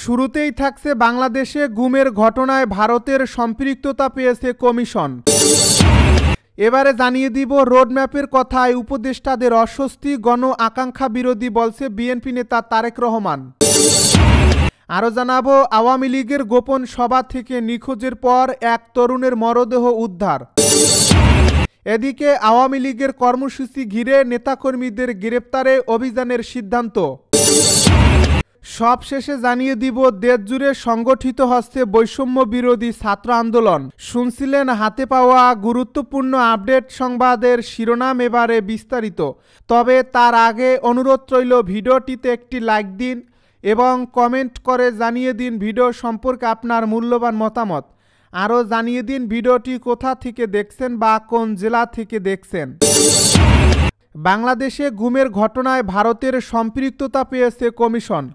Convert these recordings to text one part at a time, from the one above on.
শুরুতেই থাকছে বাংলাদেশে গুমের ঘটনায় ভারতের সম্পৃক্ততা পেয়েছে কমিশন। এবারে জানিয়ে দিব রোডম্যাপের কথায় উপদেষ্টাদের অস্বস্তি, গণ আকাঙ্ক্ষা বিরোধী বলছে বিএনপি নেতা তারেক রহমান। আরও জানাবো আওয়ামী লীগের গোপন সভা থেকে নিখোঁজের পর এক তরুণের মরদেহ উদ্ধার। এদিকে আওয়ামী লীগের কর্মসূচি ঘিরে নেতাকর্মীদের গ্রেপ্তারে অভিযানের সিদ্ধান্ত। সবশেষে জানিয়ে দিব দেশজুড়ে সংগঠিত হচ্ছে বৈষম্য বিরোধী ছাত্র আন্দোলন। শুনছিলেন হাতে পাওয়া গুরুত্বপূর্ণ আপডেট সংবাদের শিরোনাম, এবারে বিস্তারিত। তবে তার আগে অনুরোধ রইল ভিডিওটিতে একটি লাইক দিন এবং কমেন্ট করে জানিয়ে দিন ভিডিও সম্পর্কে আপনার মূল্যবান মতামত। আরও জানিয়ে দিন ভিডিওটি কোথা থেকে দেখছেন বা কোন জেলা থেকে দেখছেন। বাংলাদেশে গুমের ঘটনায় ভারতের সম্পৃক্ততা পেয়েছে কমিশন।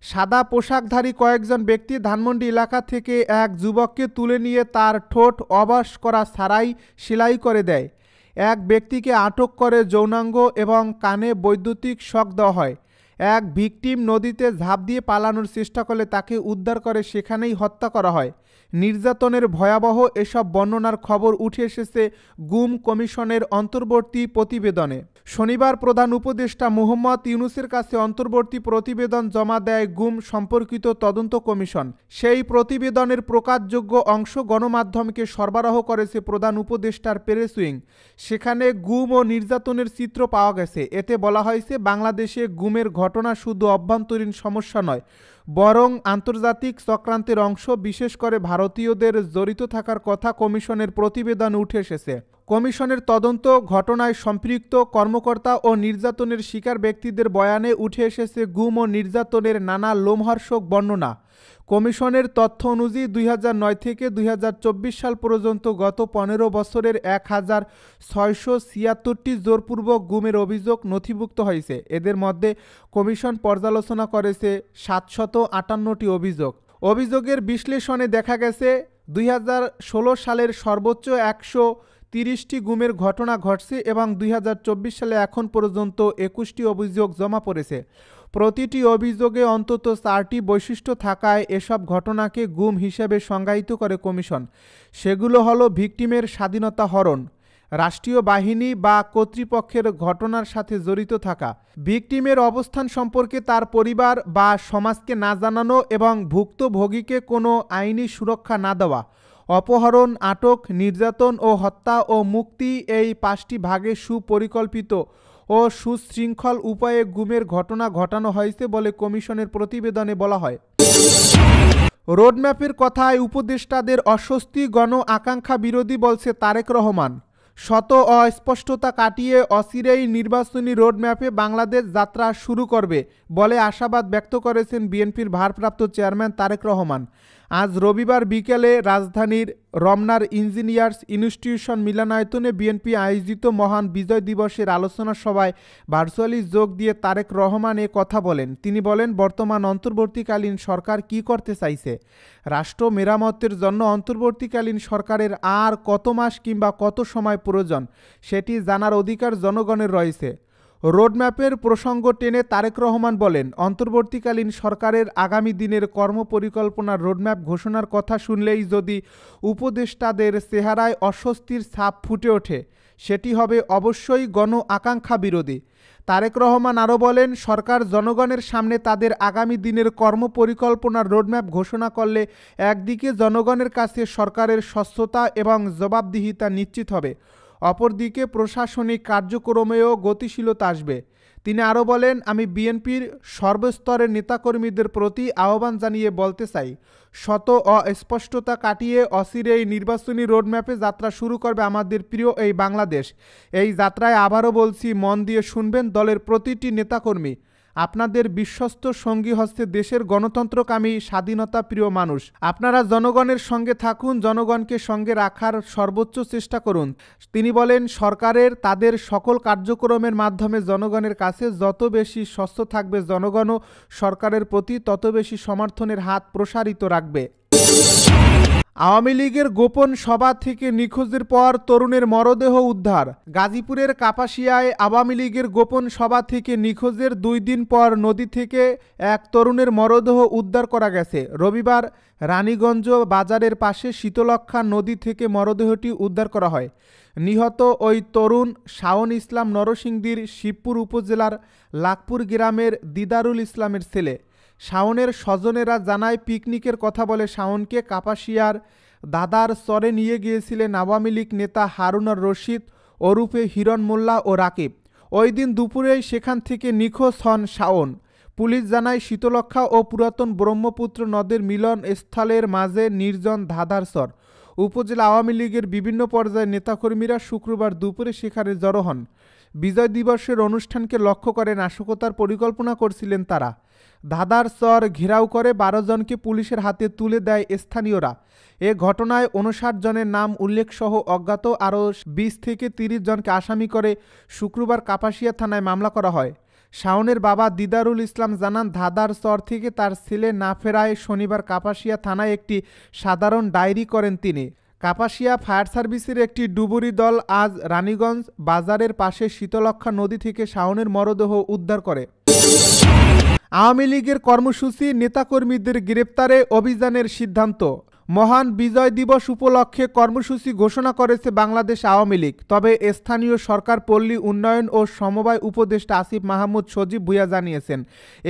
সাদা পোশাকধারী কয়েকজন ব্যক্তি ধানমন্ডি এলাকা থেকে এক যুবককে তুলে নিয়ে তার ঠোঁট অবশ করা ছাড়াই সেলাই করে দেয়। এক ব্যক্তিকে আটক করে যৌনাঙ্গ এবং কানে বৈদ্যুতিক শক দেওয়া হয়। এক ভিকটিম নদীতে ঝাঁপ দিয়ে পালানোর চেষ্টা করলে তাকে উদ্ধার করে সেখানেই হত্যা করা হয়। নির্যাতনের ভয়াবহ এসব বর্ণনার খবর উঠে এসেছে গুম কমিশনের অন্তর্বর্তী প্রতিবেদনে। শনিবার প্রধান উপদেষ্টা মুহম্মদ ইউনূসের কাছে অন্তর্বর্তী প্রতিবেদন জমা দেয় গুম সম্পর্কিত তদন্ত কমিশন। সেই প্রতিবেদনের প্রকাশযোগ্য অংশ গণমাধ্যমকে সরবরাহ করেছে প্রধান উপদেষ্টার প্রেস উইং। সেখানে গুম ও নির্যাতনের চিত্র পাওয়া গেছে। এতে বলা হয়েছে বাংলাদেশে গুমের ঘটনা শুধু অভ্যন্তরীণ সমস্যা নয়, বরং আন্তর্জাতিক চক্রান্তের অংশ। বিশেষ করে ভারতীয়দের জড়িত থাকার কথা কমিশনের প্রতিবেদনে উঠে এসেছে। কমিশনের তদন্ত ঘটনায় সম্পৃক্ত কর্মকর্তা ও নির্যাতনের শিকার ব্যক্তিদের বয়ানে উঠে এসেছে গুম ও নির্যাতনের নানা লোমহর্ষক বর্ণনা। কমিশনের তথ্য অনুযায়ী 2009 থেকে 2024 সাল পর্যন্ত গত 15 বছরের 1676টি জোরপূর্বক গুমের অভিযোগ নথিভুক্ত হয়েছে। এদের মধ্যে কমিশন পর্যালোচনা করেছে 758টি অভিযোগ। অভিযোগের বিশ্লেষণে দেখা গেছে 2016 সালের সর্বোচ্চ 130টি গুমের ঘটনা ঘটছে এবং 2024 সালে এখন পর্যন্ত 21টি অভিযোগ জমা পড়েছে। প্রতিটি অভিযোগে অন্তত 4টি বৈশিষ্ট্য থাকায় এসব ঘটনাকে গুম হিসেবে সংজ্ঞায়িত করে কমিশন। সেগুলো হলো ভিকটিমের স্বাধীনতা হরণ, রাষ্ট্রীয় বাহিনী বা কর্তৃপক্ষের ঘটনার সাথে জড়িত থাকা, ভিকটিমের অবস্থান সম্পর্কে তার পরিবার বা সমাজকে না জানানো এবং ভুক্তভোগীকে কোনো আইনি সুরক্ষা না দেওয়া, অপহরণ, আটক, নির্যাতন ও হত্যা ও মুক্তি। এই 5টি ভাগে সুপরিকল্পিত ও সুশৃঙ্খল উপায়ে গুমের ঘটনা ঘটানো হয়েছে বলে কমিশনের প্রতিবেদনে বলা হয়। রোডম্যাপের কথায় উপদেষ্টাদের অস্বস্তি, গণ আকাঙ্ক্ষা বিরোধী বলছে তারেক রহমান। শত অস্পষ্টতা কাটিয়ে অচিরেই নির্বাচনী রোডম্যাপে বাংলাদেশ যাত্রা শুরু করবে বলে আশাবাদ ব্যক্ত করেছেন বিএনপির ভারপ্রাপ্ত চেয়ারম্যান তারেক রহমান। আজ রবিবার বিকেলে রাজধানীর রমনার ইঞ্জিনিয়ার্স ইনস্টিটিউশন মিলনায়তনে বিএনপি আয়োজিত মহান বিজয় দিবসের আলোচনা সভায় ভার্চুয়ালি যোগ দিয়ে তারেক রহমান এ কথা বলেন। তিনি বলেন, বর্তমান অন্তর্বর্তীকালীন সরকার কি করতে চাইছে, রাষ্ট্র মেরামতের জন্য অন্তর্বর্তীকালীন সরকারের আর কত মাস কিংবা কত সময় প্রয়োজন সেটি জানার অধিকার জনগণের রয়েছে। রোডম্যাপের প্রসঙ্গ টেনে তারেক রহমান বলেন, অন্তর্বর্তীকালীন সরকারের আগামী দিনের কর্মপরিকল্পনার রোডম্যাপ ঘোষণার কথা শুনলেই যদি উপদেষ্টাদের চেহারায় অস্বস্তির ছাপ ফুটে ওঠে, সেটি হবে অবশ্যই গণ আকাঙ্ক্ষা বিরোধী। তারেক রহমান আরও বলেন, সরকার জনগণের সামনে তাদের আগামী দিনের কর্মপরিকল্পনার রোডম্যাপ ঘোষণা করলে একদিকে জনগণের কাছে সরকারের স্বচ্ছতা এবং জবাবদিহিতা নিশ্চিত হবে, অপরদিকে প্রশাসনিক কার্যক্রমেও গতিশীলতা আসবে। তিনি আরও বলেন, আমি বিএনপির সর্বস্তরের নেতাকর্মীদের প্রতি আহ্বান জানিয়ে বলতে চাই, শত অস্পষ্টতা কাটিয়ে অচিরেই নির্বাচনী রোডম্যাপে যাত্রা শুরু করবে আমাদের প্রিয় এই বাংলাদেশ। এই যাত্রায় আবারও বলছি, মন দিয়ে শুনবেন দলের প্রতিটি নেতাকর্মী। আপনাদের বিশ্বস্ত সঙ্গী হচ্ছে দেশের গণতন্ত্রকামী স্বাধীনতা প্রিয় মানুষ। আপনারা জনগণের সঙ্গে থাকুন, জনগণকে সঙ্গে রাখার সর্বোচ্চ চেষ্টা করুন। তিনি বলেন, সরকারের তাদের সকল কার্যক্রমের মাধ্যমে জনগণের কাছে যত বেশি স্বচ্ছ থাকবে, জনগণও সরকারের প্রতি তত বেশি সমর্থনের হাত প্রসারিত রাখবে। আওয়ামী লীগের গোপন সভা থেকে নিখোঁজের পর তরুণের মরদেহ উদ্ধার। গাজীপুরের কাপাসিয়ায় আওয়ামী লীগের গোপন সভা থেকে নিখোঁজের 2 দিন পর নদী থেকে এক তরুণের মরদেহ উদ্ধার করা গেছে। রবিবার রানীগঞ্জ বাজারের পাশে শীতলক্ষ্যা নদী থেকে মরদেহটি উদ্ধার করা হয়। নিহত ওই তরুণ শাওন ইসলাম নরসিংদীর শিবপুর উপজেলার লাকপুর গ্রামের দিদারুল ইসলামের ছেলে। শাওনের স্বজনেরা জানায়, পিকনিকের কথা বলে শাওনকে কাপাসিয়ার দাদার চরে নিয়ে গিয়েছিলেন আওয়ামী লীগ নেতা হারুনার রশিদ ওরফে হিরণ মোল্লা ও রাকিব। ওই দিন দুপুরেই সেখান থেকে নিখোঁজ হন শাওন। পুলিশ জানায়, শীতলক্ষ্যা ও পুরাতন ব্রহ্মপুত্র নদের মিলন স্থলের মাঝে নির্জন ধাঁধার চর। উপজেলা আওয়ামী লীগের বিভিন্ন পর্যায়ের নেতাকর্মীরা শুক্রবার দুপুরে সেখানে জড়ো হন। বিজয় দিবসের অনুষ্ঠানকে লক্ষ্য করে নাশকতার পরিকল্পনা করছিলেন তারা। ধাঁধার চর ঘেরাও করে 12 জনকে পুলিশের হাতে তুলে দেয় স্থানীয়রা। এ ঘটনায় 59 জনের নাম উল্লেখসহ অজ্ঞাত আরও 20 থেকে 30 জনকে আসামি করে শুক্রবার কাপাসিয়া থানায় মামলা করা হয়। শাওনের বাবা দিদারুল ইসলাম জানান, ধাঁধার চর থেকে তার ছেলে না ফেরায় শনিবার কাপাসিয়া থানায় একটি সাধারণ ডায়েরি করেন তিনি। কাপাসিয়া ফায়ার সার্ভিসের একটি ডুবুরি দল আজ রানীগঞ্জ বাজারের পাশে শীতলক্ষ্যা নদী থেকে শাওনের মরদেহ উদ্ধার করে। আওয়ামী লীগের কর্মসূচি, নেতাকর্মীদের গ্রেপ্তারে অভিযানের সিদ্ধান্ত। মহান বিজয় দিবস উপলক্ষে কর্মসূচি ঘোষণা করেছে বাংলাদেশ আওয়ামী লীগ। তবে স্থানীয় সরকার, পল্লী উন্নয়ন ও সমবায় উপদেষ্টা আসিফ মাহমুদ সজীব ভুঁইয়া জানিয়েছেন,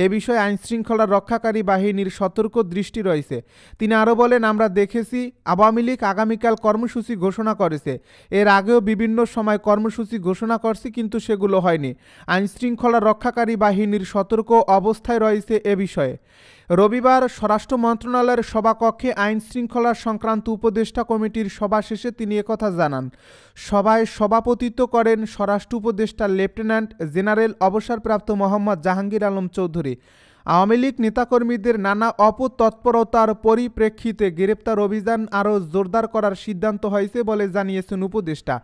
এ বিষয়ে আইনশৃঙ্খলা রক্ষাকারী বাহিনীর সতর্ক দৃষ্টি রয়েছে। তিনি আরও বলেন, আমরা দেখেছি আওয়ামী লীগ আগামীকাল কর্মসূচি ঘোষণা করেছে। এর আগেও বিভিন্ন সময় কর্মসূচি ঘোষণা করছে, কিন্তু সেগুলো হয়নি। আইনশৃঙ্খলা রক্ষাকারী বাহিনীর সতর্ক অবস্থায় রয়েছে এ বিষয়ে। রবিবার স্বরাষ্ট্র মন্ত্রণালয়ের সভাকক্ষে আইন শৃঙ্খলা সংক্রান্ত উপদেষ্টা কমিটির সভা শেষে তিনি একথা জানান। সভায় সভাপতিত্ব করেন স্বরাষ্ট্র উপদেষ্টা লেফটেন্যান্ট জেনারেল অবসরপ্রাপ্ত মোহাম্মদ জাহাঙ্গীর আলম চৌধুরী। আওয়ামী লীগ নেতাকর্মীদের নানা অপতৎপরতার পরিপ্রেক্ষিতে গ্রেপ্তার অভিযান আরও জোরদার করার সিদ্ধান্ত হয়েছে বলে জানিয়েছেন উপদেষ্টা।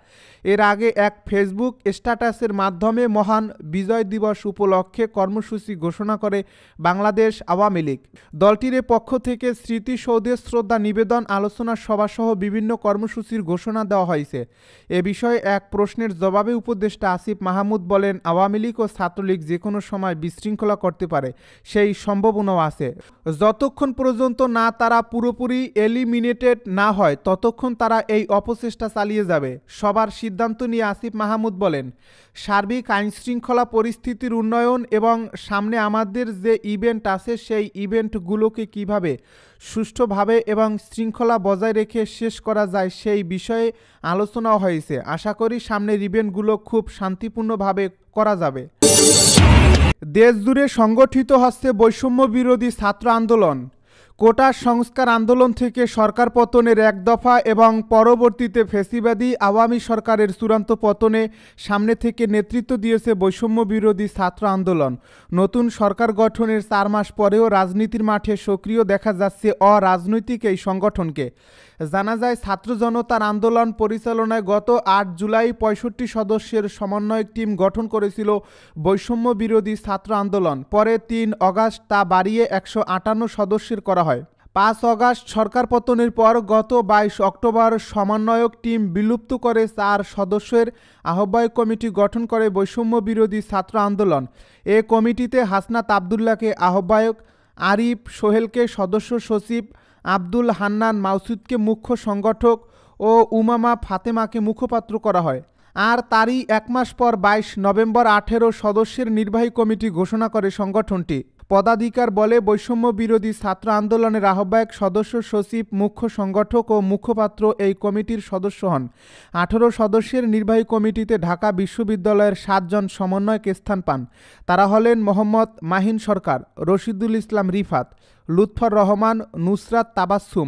এর আগে এক ফেসবুক স্ট্যাটাসের মাধ্যমে মহান বিজয় দিবস উপলক্ষে কর্মসূচি ঘোষণা করে বাংলাদেশ আওয়ামী লীগ। দলটির পক্ষ থেকে স্মৃতিসৌধে শ্রদ্ধা নিবেদন, আলোচনা সভাসহ বিভিন্ন কর্মসূচির ঘোষণা দেওয়া হয়েছে। এ বিষয়ে এক প্রশ্নের জবাবে উপদেষ্টা আসিফ মাহমুদ বলেন, আওয়ামী লীগ ও ছাত্রলীগ যে কোনো সময় বিশৃঙ্খলা করতে পারে, সেই সম্ভাবনাও আছে। যতক্ষণ পর্যন্ত না তারা পুরোপুরি এলিমিনেটেড না হয়, ততক্ষণ তারা এই অপচেষ্টা চালিয়ে যাবে। সবার সিদ্ধান্ত নিয়ে আসিফ মাহমুদ বলেন, সার্বিক আইনশৃঙ্খলা পরিস্থিতির উন্নয়ন এবং সামনে আমাদের যে ইভেন্ট আছে, সেই ইভেন্টগুলোকে কিভাবে সুষ্ঠুভাবে এবং শৃঙ্খলা বজায় রেখে শেষ করা যায়, সেই বিষয়ে আলোচনা হয়েছে। আশা করি সামনের ইভেন্টগুলো খুব শান্তিপূর্ণভাবে করা যাবে। দেশজুড়ে সংগঠিত হচ্ছে বৈষম্য বিরোধী ছাত্র আন্দোলন। কোটা সংস্কার আন্দোলন থেকে সরকার পতনের এক দফা এবং পরবর্তীতে ফ্যাসিবাদী আওয়ামী সরকারের চূড়ান্ত পতনে সামনে থেকে নেতৃত্ব দিয়েছে বৈষম্য বিরোধী ছাত্র আন্দোলন। নতুন সরকার গঠনের 4 মাস পরেও রাজনীতির মাঠে সক্রিয় দেখা যাচ্ছে অরাজনৈতিক এই সংগঠনকে। জানা যায়, ছাত্র জনতার আন্দোলন পরিচালনায় গত 8 জুলাই 65 সদস্যের সমন্বয়ক টিম গঠন করেছিল বৈষম্য বিরোধী ছাত্র আন্দোলন। পরে 3 অগাস্ট তা বাড়িয়ে 158 সদস্যের করা হয়। 5 অগাস্ট সরকার পতনের পর গত 22 অক্টোবর সমন্বয়ক টিম বিলুপ্ত করে 4 সদস্যের আহ্বায়ক কমিটি গঠন করে বৈষম্য বিরোধী ছাত্র আন্দোলন। এ কমিটিতে হাসনাত আবদুল্লাহকে আহ্বায়ক, আরিফ সোহেলকে সদস্য সচিব, আব্দুল হান্নান মাসুদকে মুখ্য সংগঠক ও উমামা ফাতেমাকে মুখপাত্র করা হয়। আর তারই 1 মাস পর 22 নভেম্বর 18 সদস্যের নির্বাহী কমিটি ঘোষণা করে সংগঠনটি। পদাধিকার বলে বৈষম্য বিরোধী ছাত্র আন্দোলনের আহ্বায়ক, সদস্য সচিব, মুখ্য সংগঠক ও মুখপাত্র এই কমিটির সদস্য হন। 18 সদস্যের নির্বাহী কমিটিতে ঢাকা বিশ্ববিদ্যালয়ের 7 জন সমন্বয়ক স্থান পান। তারা হলেন মোহাম্মদ মাহিন সরকার, রশিদুল ইসলাম রিফাত, লুৎফর রহমান, নুসরাত তাবাসসুম,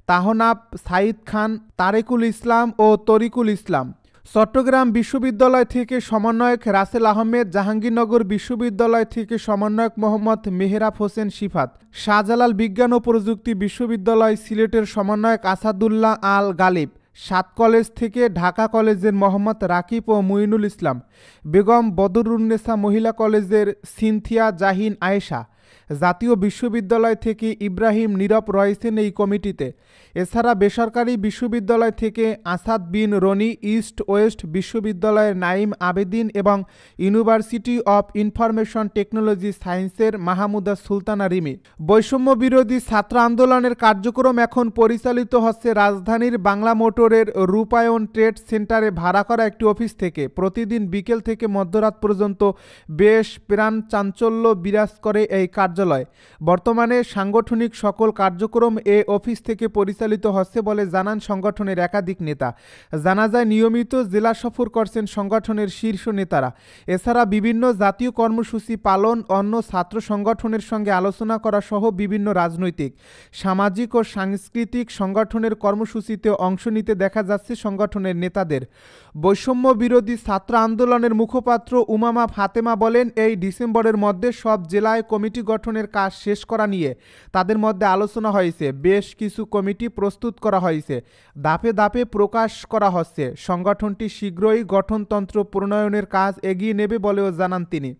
তাহনাব সাইদ খান, তারেকুল ইসলাম ও তরিকুল ইসলাম। চট্টগ্রাম বিশ্ববিদ্যালয় থেকে সমন্বয়ক রাসেল আহমেদ, জাহাঙ্গীরনগর বিশ্ববিদ্যালয় থেকে সমন্বয়ক মোহাম্মদ মেহরাব হোসেন শিফাত, শাহজালাল বিজ্ঞান ও প্রযুক্তি বিশ্ববিদ্যালয় সিলেটের সমন্বয়ক আসাদুল্লাহ আল গালিব, 7 কলেজ থেকে ঢাকা কলেজের মোহাম্মদ রাকিব ও মুইনুল ইসলাম, বেগম বদরুন্নেসা মহিলা কলেজের সিনথিয়া জাহিন আয়েশা, জাতীয় বিশ্ববিদ্যালয় থেকে ইব্রাহিম নীরব রয়েছেন এই কমিটিতে। এছাড়া বেসরকারি বিশ্ববিদ্যালয় থেকে আসাদ বিন রনি, ইস্ট ওয়েস্ট বিশ্ববিদ্যালয়ের নাইম আবেদিন এবং ইউনিভার্সিটি অব ইনফরমেশন টেকনোলজি সায়েন্সের মাহমুদা সুলতানা রিমি। বৈষম্য বিরোধী ছাত্র আন্দোলনের কার্যক্রম এখন পরিচালিত হচ্ছে রাজধানীর বাংলা মোটরের রূপায়ণ ট্রেড সেন্টারে ভাড়া করা একটি অফিস থেকে। প্রতিদিন বিকেল থেকে মধ্যরাত পর্যন্ত বেশ প্রাণ চাঞ্চল্য বিরাজ করে এই কার্যালয়। বর্তমানে সাংগঠনিক সকল কার্যক্রম এ অফিস থেকে পরিচালিত হচ্ছে বলে জানান সংগঠনের একাধিক নেতা। জানা যায় নিয়মিত জেলা সফর করছেন সংগঠনের শীর্ষ নেতারা। এছাড়া বিভিন্ন জাতীয় কর্মসূচি পালন, অন্য ছাত্র সংগঠনের সঙ্গে আলোচনা করা সহ বিভিন্ন রাজনৈতিক, সামাজিক ও সাংস্কৃতিক সংগঠনের কর্মসূচিতে অংশ নিতে দেখা যাচ্ছে সংগঠনের নেতাদের। বৈষম্য বিরোধী ছাত্র আন্দোলনের মুখপাত্র উমামা ফাতেমা বলেন, এই ডিসেম্বরের মধ্যে সব জেলায় কমিটি গঠনের কাজ শেষ করা নিয়ে তাদের মধ্যে আলোচনা হয়েছে। বেশ কিছু কমিটি প্রস্তুত করা হয়েছে, ধাপে ধাপে প্রকাশ করা হচ্ছে। সংগঠনটি শীঘ্রই গঠনতন্ত্র প্রণয়নের কাজ এগিয়ে নেবে বলেও জানান তিনি।